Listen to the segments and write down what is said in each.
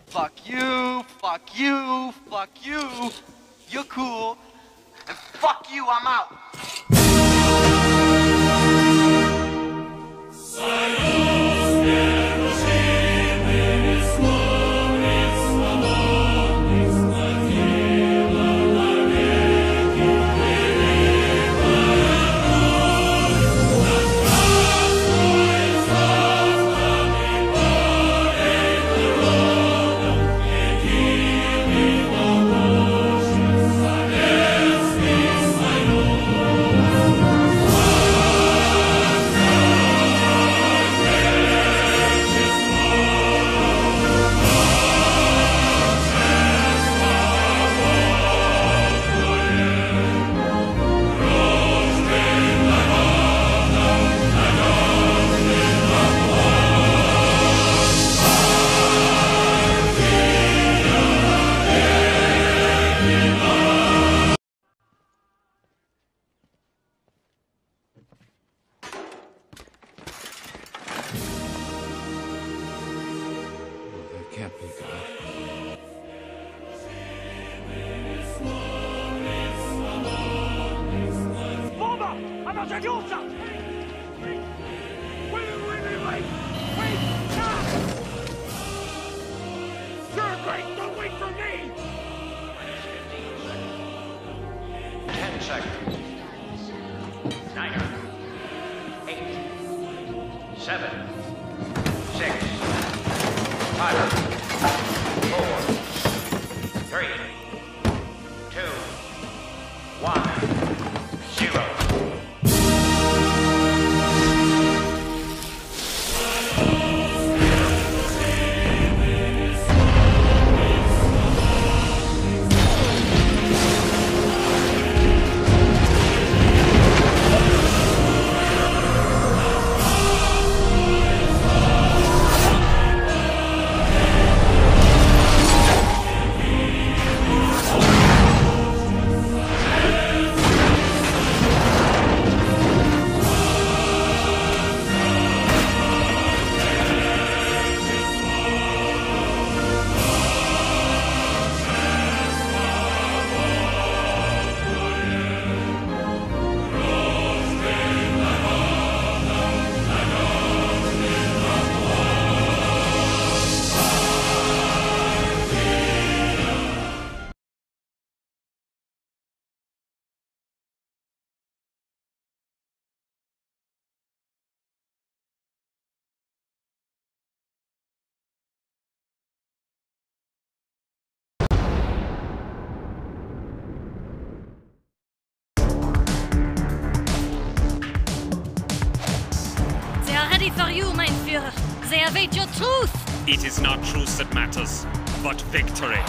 Fuck you, fuck you, fuck you. You're cool. And fuck you, I'm out. Can't be God. Bomba! Alla giagiosa! Wait! Stop! You're great! Don't wait for me! 10 seconds. 9, 8, 7, 6, 5, 4, 3, 2, 1, 0. They are ready for you, mein Führer. They await your truth. It is not truth that matters, but victory.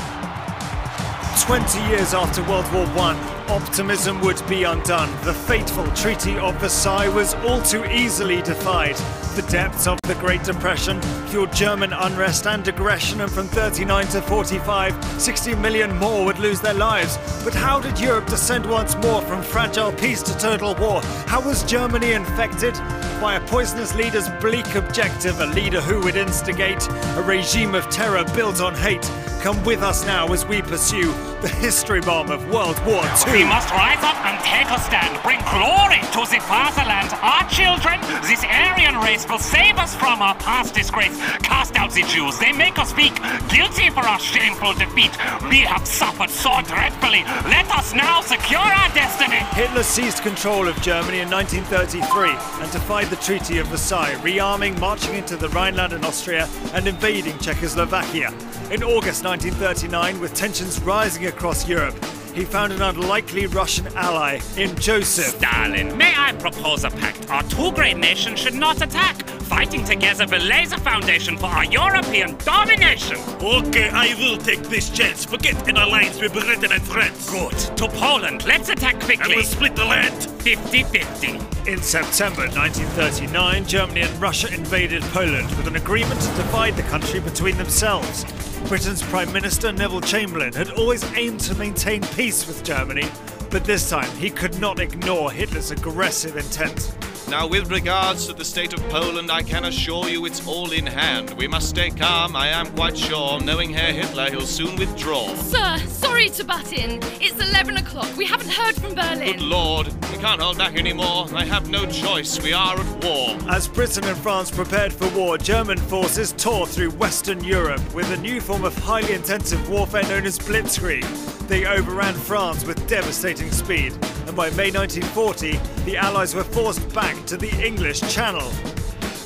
20 years after World War I, optimism would be undone. The fateful Treaty of Versailles was all too easily defied. The depths of the Great Depression fueled German unrest and aggression, and from 39 to 45, 60 million more would lose their lives. But how did Europe descend once more from fragile peace to total war? How was Germany infected? By a poisonous leader's bleak objective, a leader who would instigate a regime of terror built on hate. Come with us now as we pursue the history bomb of World War II. We must rise up and take a stand, bring glory to the fatherland. Our children, this Aryan race will save us from our past disgrace. Cast out the Jews, they make us weak, guilty for our shameful defeat. We have suffered so dreadfully. Let us now secure our destiny. Hitler seized control of Germany in 1933 and defied the Treaty of Versailles, rearming, marching into the Rhineland and Austria, and invading Czechoslovakia. In August 1939, with tensions rising across Europe, he found an unlikely Russian ally in Joseph Stalin, may I propose a pact? Our two great nations should not attack. Fighting together will lay the foundation for our European domination. Okay, I will take this chance. Forget an alliance with Britain and France. Good. To Poland, let's attack quickly. And we'll split the land. 50-50. In September 1939, Germany and Russia invaded Poland with an agreement to divide the country between themselves. Britain's Prime Minister Neville Chamberlain had always aimed to maintain peace with Germany. But this time, he could not ignore Hitler's aggressive intent. Now, with regards to the state of Poland, I can assure you it's all in hand. We must stay calm, I am quite sure. Knowing Herr Hitler, he'll soon withdraw. Sir, sorry to butt in. It's 11 o'clock. We haven't heard from Berlin. Good Lord, we can't hold back anymore. I have no choice. We are at war. As Britain and France prepared for war, German forces tore through Western Europe with a new form of highly intensive warfare known as blitzkrieg. They overran France with devastating speed, and by May 1940, the Allies were forced back to the English Channel.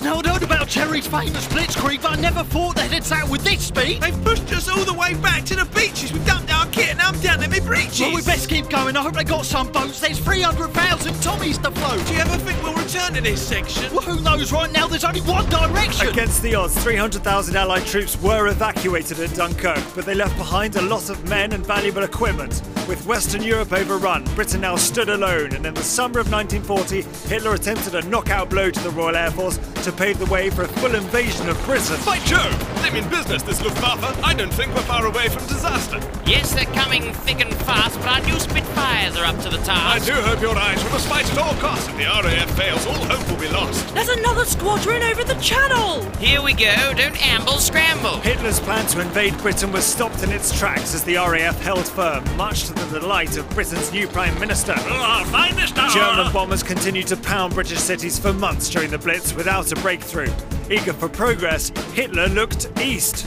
Now, I'd heard about Cherry's famous blitzkrieg, but I never thought they'd attack with this speed. They've pushed us all the way back to the beaches. We dumped our kit and I'm down in my breeches. Well, we best keep going. I hope they got some boats. There's 300,000 Tommies to float. Do you ever think we'll return to this section? Well, who knows? Right now, there's only one direction. Against the odds, 300,000 Allied troops were evacuated at Dunkirk, but they left behind a lot of men and valuable equipment. With Western Europe overrun, Britain now stood alone, and in the summer of 1940, Hitler attempted a knockout blow to the Royal Air Force to pave the way for a full invasion of Britain. By Jove! They mean business, this Luftwaffe. I don't think we're far away from disaster. Yes, they're coming thick and fast, but our new Spitfires are up to the I task. do hope your eyes will fight at all costs. If the RAF fails, all hope will be lost. There's another squadron over the channel! Here we go, don't amble, scramble. Hitler's plan to invade Britain was stopped in its tracks as the RAF held firm, much to the delight of Britain's new Prime Minister. Our finest hour. German bombers continued to pound British cities for months during the Blitz without a breakthrough. Eager for progress, Hitler looked east.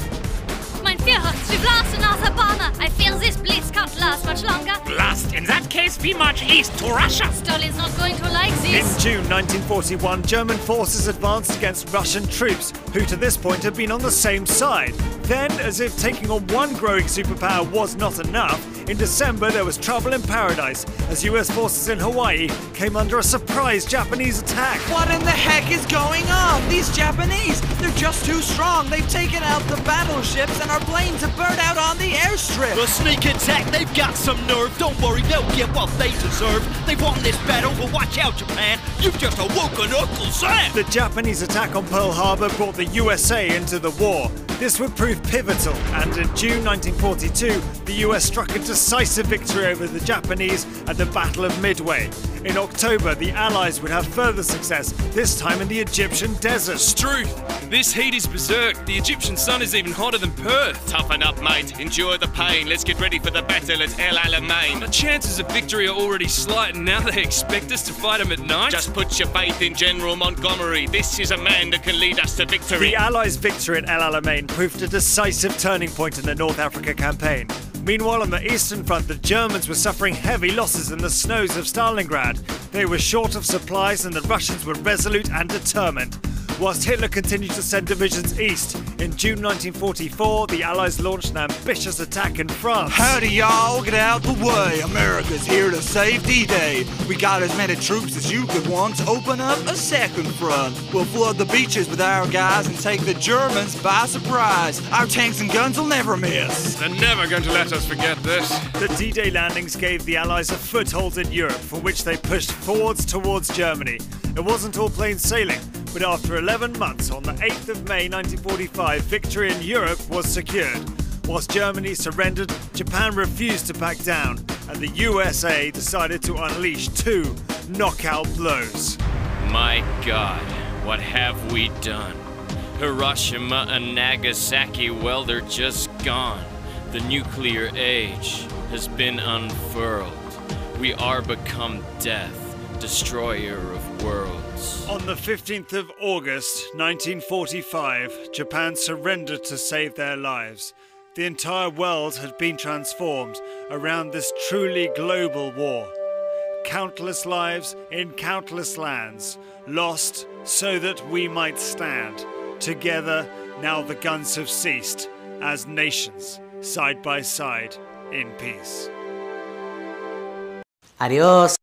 Mein Führer, we blast another banner. I fear this blitz can't last much longer. Blast! In that case, we march east to Russia. Stalin's not going to like In this. June 1941, German forces advanced against Russian troops, who to this point had been on the same side. Then, as if taking on one growing superpower was not enough, in December there was trouble in paradise as US forces in Hawaii came under a surprise Japanese attack. What in the heck is going on? These Japanese, they're just too strong. They've taken out the battleships and our planes have burned out on the airstrip. The sneak attack, they've got some nerve. Don't worry, they'll get what they deserve. They've won this battle, but watch out, Japan. You've just awoken Uncle Sam. The Japanese attack on Pearl Harbor brought the USA into the war. This would prove pivotal, and in June 1942, the US struck a decisive victory over the Japanese at the Battle of Midway. In October, the Allies would have further success, this time in the Egyptian desert. Struth, this heat is berserk. The Egyptian sun is even hotter than Perth. Toughen up, mate. Endure the pain. Let's get ready for the battle at El Alamein. The chances of victory are already slight, and now they expect us to fight them at night? Just put your faith in General Montgomery. This is a man that can lead us to victory. The Allies' victory at El Alamein proved a decisive turning point in the North Africa campaign. Meanwhile, on the Eastern Front, the Germans were suffering heavy losses in the snows of Stalingrad. They were short of supplies and the Russians were resolute and determined. Whilst Hitler continued to send divisions east, in June 1944, the Allies launched an ambitious attack in France. Howdy, y'all. Get out the way. America's here to save D-Day. We got as many troops as you could once open up a second front. We'll flood the beaches with our guys and take the Germans by surprise. Our tanks and guns will never miss. They're never going to let us forget this. The D-Day landings gave the Allies a foothold in Europe, from which they pushed forwards towards Germany. It wasn't all plain sailing, but after 11 months, on the 8th of May 1945, victory in Europe was secured. Whilst Germany surrendered, Japan refused to back down, and the USA decided to unleash 2 knockout blows. My God, what have we done? Hiroshima and Nagasaki, well, they're just gone. The nuclear age has been unfurled. We are become death, destroyer of worlds. On the 15th of August 1945, Japan surrendered to save their lives. The entire world had been transformed around this truly global war. Countless lives in countless lands, lost so that we might stand. Together, now the guns have ceased, as nations, side by side, in peace. Adiós.